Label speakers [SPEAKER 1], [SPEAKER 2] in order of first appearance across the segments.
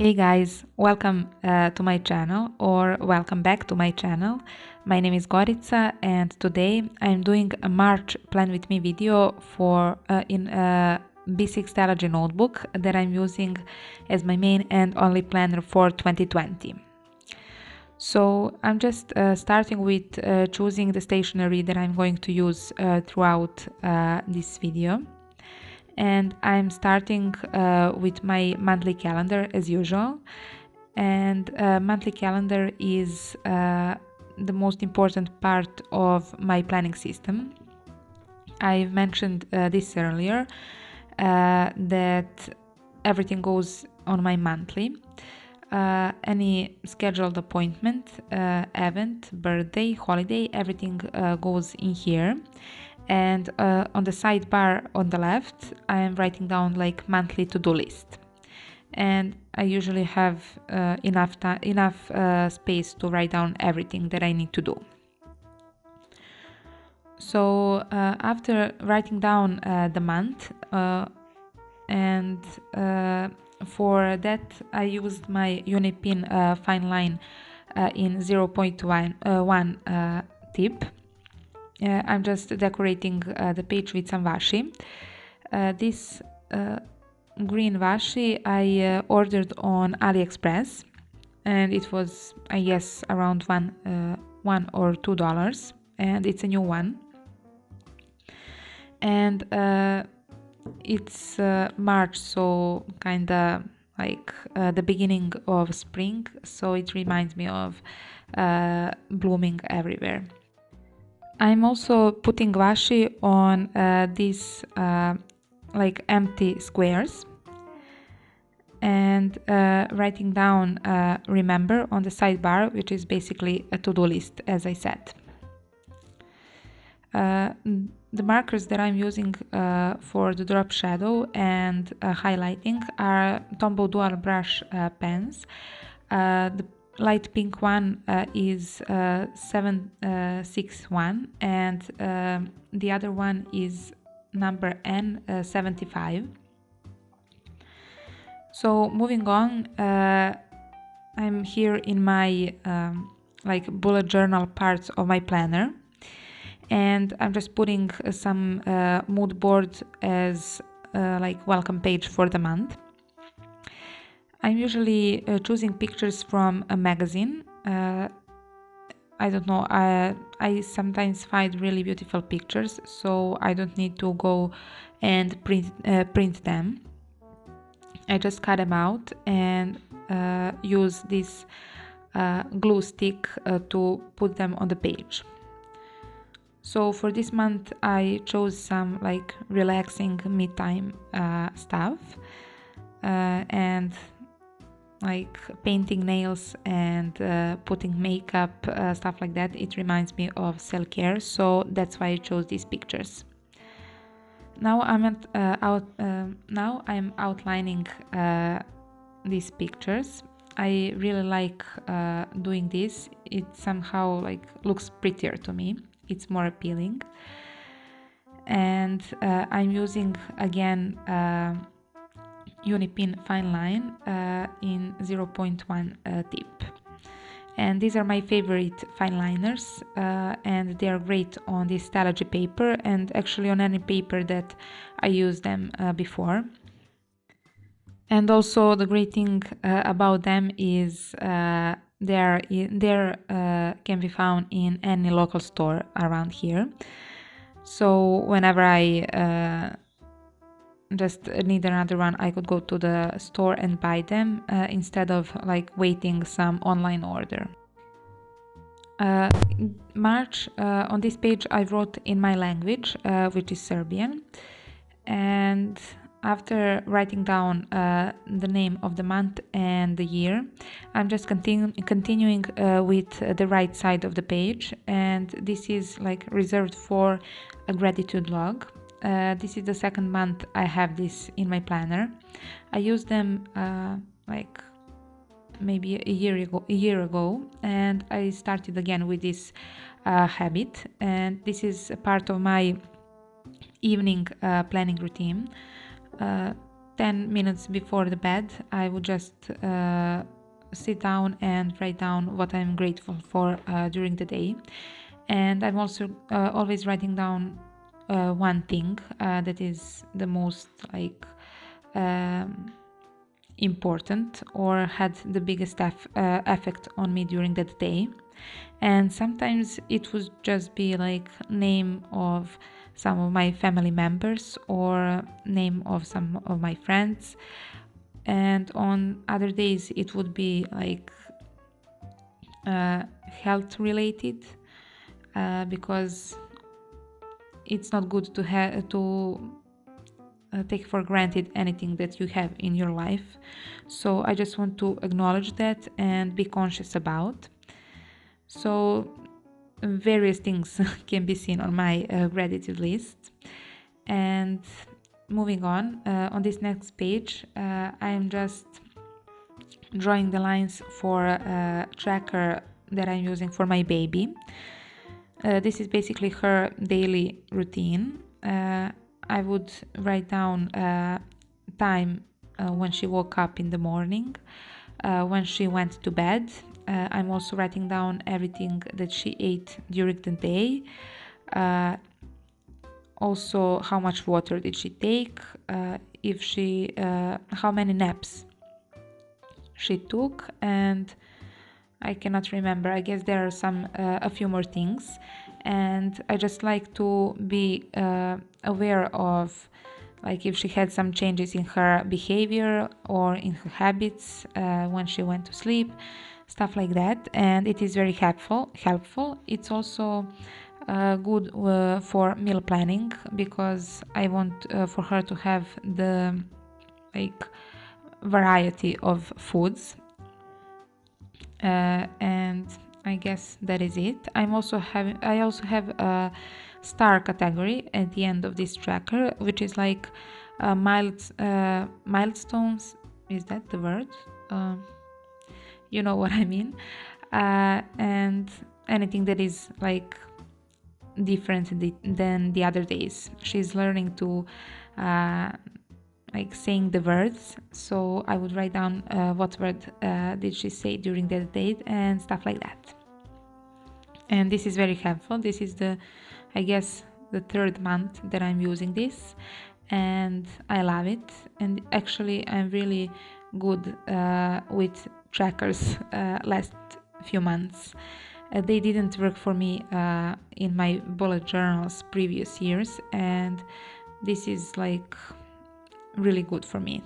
[SPEAKER 1] Hey guys, welcome to my channel or welcome back to my channel. My name is Gorica and today I'm doing a March plan with me video for in a B6 Stalogy notebook that I'm using as my main and only planner for 2020. So I'm just starting with choosing the stationery that I'm going to use throughout this video. And I'm starting with my monthly calendar as usual. And monthly calendar is the most important part of my planning system. I've mentioned this earlier, that everything goes on my monthly. Any scheduled appointment, event, birthday, holiday, everything goes in here. And on the sidebar on the left, I am writing down like monthly to-do list. And I usually have enough space to write down everything that I need to do. So after writing down the month, and for that I used my Unipin fine line in 0.1 tip. I'm just decorating the page with some washi. This green washi I ordered on AliExpress, and it was, I guess, around $1 or $2, and it's a new one. And it's March, so kinda like the beginning of spring, so it reminds me of blooming everywhere. I'm also putting washi on these like empty squares and writing down remember on the sidebar, which is basically a to-do list, as I said. The markers that I'm using for the drop shadow and highlighting are Tombow dual brush pens. The light pink one is 761 and the other one is number N75. So moving on, I'm here in my like bullet journal parts of my planner, and I'm just putting some mood board as like welcome page for the month. I'm usually choosing pictures from a magazine. I don't know, I sometimes find really beautiful pictures, so I don't need to go and print them. I just cut them out and use this glue stick to put them on the page. So for this month I chose some like relaxing me-time stuff, and like painting nails and putting makeup, stuff like that. It reminds me of self-care, so that's why I chose these pictures. Now I'm outlining these pictures. I really like doing this. It somehow like looks prettier to me. It's more appealing. And I'm using again Unipin fine line in 0.1 tip. And these are my favorite fine liners, and they are great on this Stalogy paper and actually on any paper that I used them before. And also the great thing about them is they can be found in any local store around here. So whenever I just need another one, I could go to the store and buy them instead of like waiting some online order. March, on this page I wrote in my language, which is Serbian, and after writing down the name of the month and the year, I'm just continuing with the right side of the page, and this is like reserved for a gratitude log. This is the second month I have this in my planner. I used them like maybe a year ago, and I started again with this habit, and this is a part of my evening planning routine. 10 minutes before the bed, I would just sit down and write down what I'm grateful for during the day. And I'm also always writing down one thing that is the most like important or had the biggest effect on me during that day. And sometimes it would just be like name of some of my family members or name of some of my friends, and on other days it would be like health related, because it's not good to take for granted anything that you have in your life. So I just want to acknowledge that and be conscious about. So various things can be seen on my gratitude list. And moving on this next page, I am just drawing the lines for a tracker that I'm using for my baby. This is basically her daily routine. I would write down time when she woke up in the morning, when she went to bed. I'm also writing down everything that she ate during the day. Also, how much water did she take, how many naps she took, and I cannot remember. I guess there are a few more things, and I just like to be aware of, like, if she had some changes in her behavior or in her habits when she went to sleep, stuff like that. And it is very helpful. It's also good for meal planning, because I want for her to have the like variety of foods. And I guess that is it. I also have a star category at the end of this tracker, which is like milestones. Is that the word? You know what I mean. And anything that is like different than the other days. She's learning to like saying the words, so I would write down what word did she say during the day and stuff like that. And this is very helpful. This is I guess the third month that I'm using this, and I love it. And actually I'm really good with trackers last few months. They didn't work for me in my bullet journals previous years, and this is like really good for me.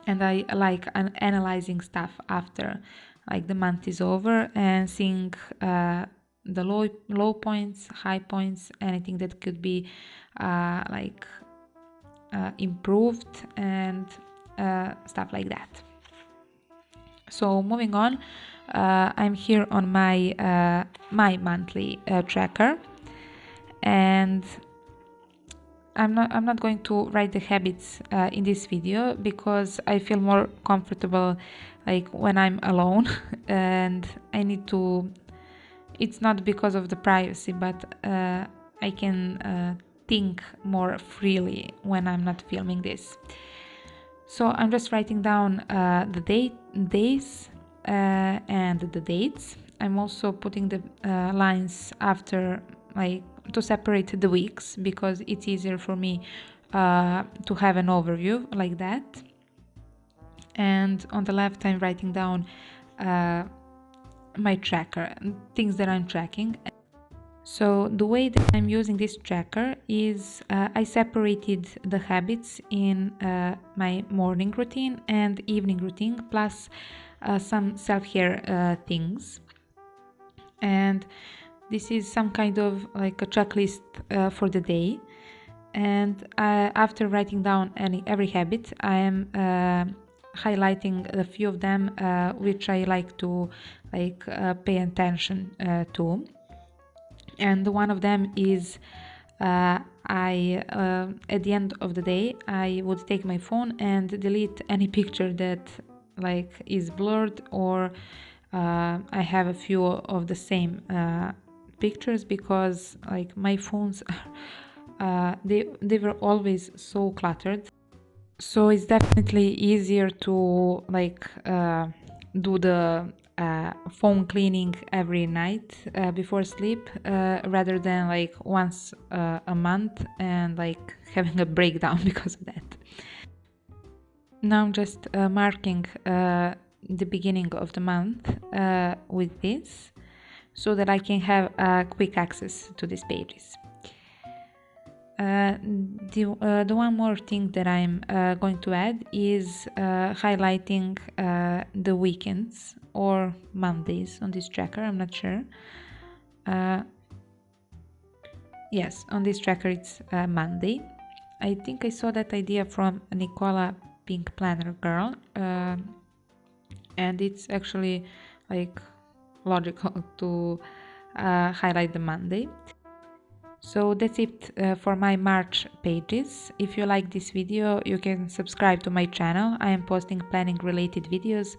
[SPEAKER 1] And I like analyzing stuff after like the month is over and seeing the low points, high points, anything that could be improved, and stuff like that. So moving on, I'm here on my monthly tracker, and I'm not going to write the habits in this video, because I feel more comfortable like when I'm alone and I need to, it's not because of the privacy, but I can think more freely when I'm not filming this. So I'm just writing down the days and the dates. I'm also putting the lines after, like, to separate the weeks, because it's easier for me to have an overview like that. And on the left I'm writing down my tracker, things that I'm tracking. So the way that I'm using this tracker is I separated the habits in my morning routine and evening routine, plus some self-care things. And this is some kind of like a checklist for the day. And after writing down every habit, I am highlighting a few of them which I like to pay attention to. And one of them is at the end of the day, I would take my phone and delete any picture that is blurred, or I have a few of the same pictures, because my phones they were always so cluttered. So it's definitely easier to do the phone cleaning every night before sleep rather than like once a month and like having a breakdown because of that. Now I'm just marking the beginning of the month with this so that I can have quick access to these pages. The one more thing that I'm going to add is highlighting the weekends or Mondays on this tracker. I'm not sure. Yes, on this tracker it's Monday. I think I saw that idea from Nicola Pink Planner Girl, and it's actually like logical to highlight the Monday. So that's it for my March pages. If you like this video, you can subscribe to my channel. I am posting planning related videos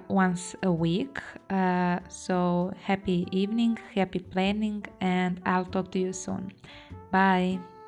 [SPEAKER 1] once a week. So happy evening, happy planning, and I'll talk to you soon. Bye.